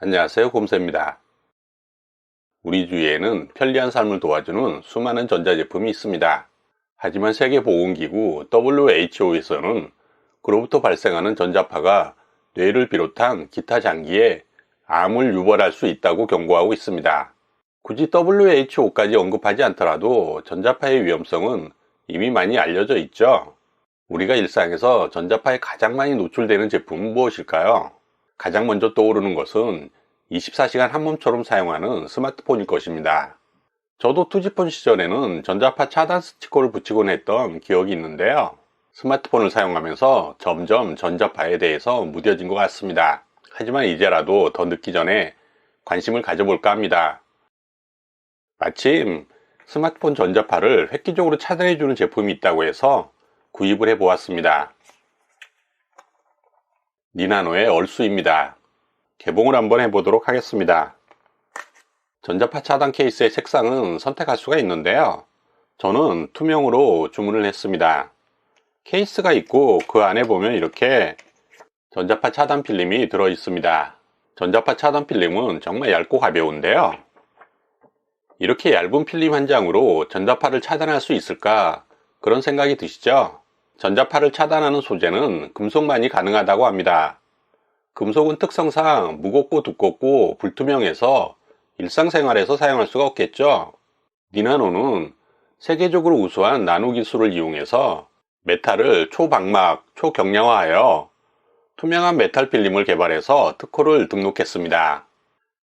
안녕하세요, 곰새입니다. 우리 주위에는 편리한 삶을 도와주는 수많은 전자제품이 있습니다. 하지만 세계보건기구 WHO에서는 그로부터 발생하는 전자파가 뇌를 비롯한 기타 장기에 암을 유발할 수 있다고 경고하고 있습니다. 굳이 WHO까지 언급하지 않더라도 전자파의 위험성은 이미 많이 알려져 있죠. 우리가 일상에서 전자파에 가장 많이 노출되는 제품은 무엇일까요? 가장 먼저 떠오르는 것은 24시간 한몸처럼 사용하는 스마트폰일 것입니다. 저도 투지폰 시절에는 전자파 차단 스티커를 붙이곤 했던 기억이 있는데요. 스마트폰을 사용하면서 점점 전자파에 대해서 무뎌진 것 같습니다. 하지만 이제라도 더 늦기 전에 관심을 가져볼까 합니다. 마침 스마트폰 전자파를 획기적으로 차단해주는 제품이 있다고 해서 구입을 해보았습니다. 니나노의 얼수입니다. 개봉을 한번 해보도록 하겠습니다. 전자파 차단 케이스의 색상은 선택할 수가 있는데요. 저는 투명으로 주문을 했습니다. 케이스가 있고 그 안에 보면 이렇게 전자파 차단 필름이 들어 있습니다. 전자파 차단 필름은 정말 얇고 가벼운데요. 이렇게 얇은 필름 한 장으로 전자파를 차단할 수 있을까? 그런 생각이 드시죠? 전자파를 차단하는 소재는 금속만이 가능하다고 합니다. 금속은 특성상 무겁고 두껍고 불투명해서 일상생활에서 사용할 수가 없겠죠. 니나노는 세계적으로 우수한 나노 기술을 이용해서 메탈을 초방막, 초경량화하여 투명한 메탈 필름을 개발해서 특허를 등록했습니다.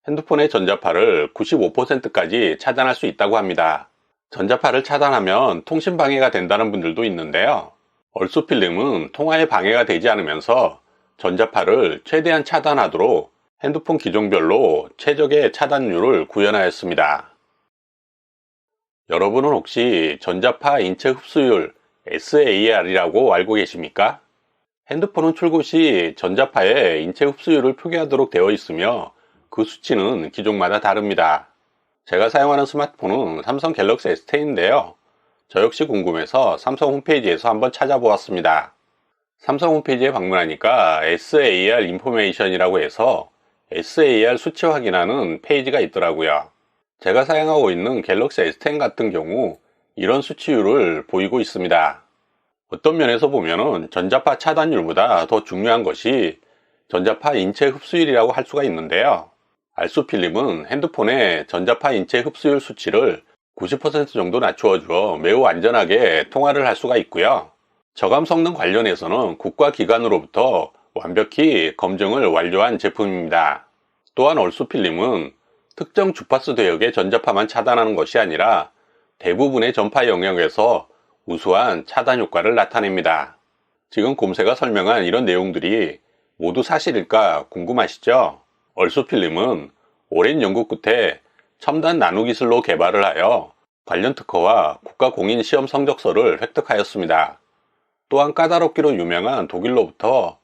핸드폰의 전자파를 95%까지 차단할 수 있다고 합니다. 전자파를 차단하면 통신 방해가 된다는 분들도 있는데요. 얼수 필름은 통화에 방해가 되지 않으면서 전자파를 최대한 차단하도록 핸드폰 기종별로 최적의 차단율을 구현하였습니다. 여러분은 혹시 전자파 인체 흡수율 SAR이라고 알고 계십니까? 핸드폰은 출고 시 전자파의 인체 흡수율을 표기하도록 되어 있으며 그 수치는 기종마다 다릅니다. 제가 사용하는 스마트폰은 삼성 갤럭시 S10인데요. 저 역시 궁금해서 삼성 홈페이지에서 한번 찾아보았습니다. 삼성 홈페이지에 방문하니까 SAR 인포메이션이라고 해서 SAR 수치 확인하는 페이지가 있더라고요. 제가 사용하고 있는 갤럭시 S10 같은 경우 이런 수치율을 보이고 있습니다. 어떤 면에서 보면 전자파 차단율보다 더 중요한 것이 전자파 인체 흡수율이라고 할 수가 있는데요. 알수 필름은 핸드폰의 전자파 인체 흡수율 수치를 90% 정도 낮추어주어 매우 안전하게 통화를 할 수가 있고요. 저감 성능 관련해서는 국가기관으로부터 완벽히 검증을 완료한 제품입니다. 또한 얼수 필름은 특정 주파수 대역의 전자파만 차단하는 것이 아니라 대부분의 전파 영역에서 우수한 차단 효과를 나타냅니다. 지금 곰새가 설명한 이런 내용들이 모두 사실일까 궁금하시죠? 얼수 필름은 오랜 연구 끝에 첨단 나노 기술로 개발을 하여 관련 특허와 국가 공인 시험 성적서를 획득하였습니다. 또한 까다롭기로 유명한 독일로부터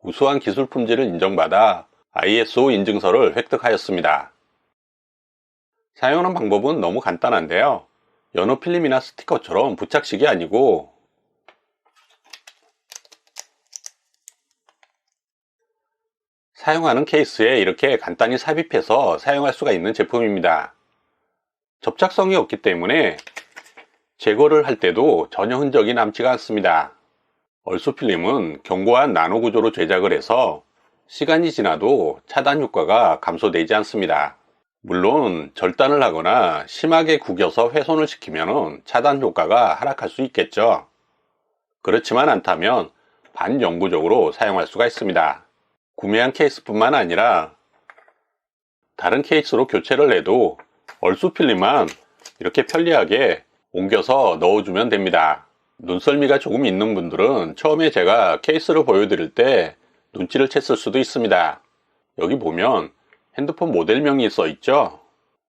우수한 기술 품질을 인정받아 ISO 인증서를 획득하였습니다. 사용하는 방법은 너무 간단한데요. 연어 필름이나 스티커처럼 부착식이 아니고 사용하는 케이스에 이렇게 간단히 삽입해서 사용할 수가 있는 제품입니다. 접착성이 없기 때문에 제거를 할 때도 전혀 흔적이 남지가 않습니다. 얼수 필름은 견고한 나노 구조로 제작을 해서 시간이 지나도 차단 효과가 감소되지 않습니다. 물론 절단을 하거나 심하게 구겨서 훼손을 시키면 차단 효과가 하락할 수 있겠죠. 그렇지만 않다면 반영구적으로 사용할 수가 있습니다. 구매한 케이스뿐만 아니라 다른 케이스로 교체를 해도 얼수 필름만 이렇게 편리하게 옮겨서 넣어주면 됩니다. 눈썰미가 조금 있는 분들은 처음에 제가 케이스를 보여드릴 때 눈치를 챘을 수도 있습니다. 여기 보면 핸드폰 모델명이 써 있죠.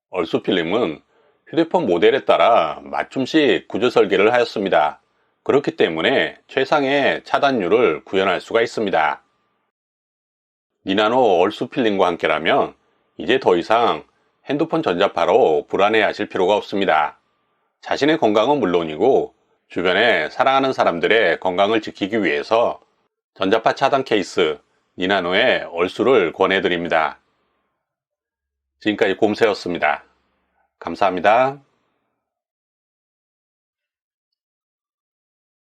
얼수 필름은 휴대폰 모델에 따라 맞춤식 구조 설계를 하였습니다. 그렇기 때문에 최상의 차단율을 구현할 수가 있습니다. 니나노 얼수 필름과 함께라면 이제 더 이상 핸드폰 전자파로 불안해 하실 필요가 없습니다. 자신의 건강은 물론이고 주변에 사랑하는 사람들의 건강을 지키기 위해서 전자파 차단 케이스 니나노의 얼수를 권해드립니다. 지금까지 곰새였습니다. 감사합니다.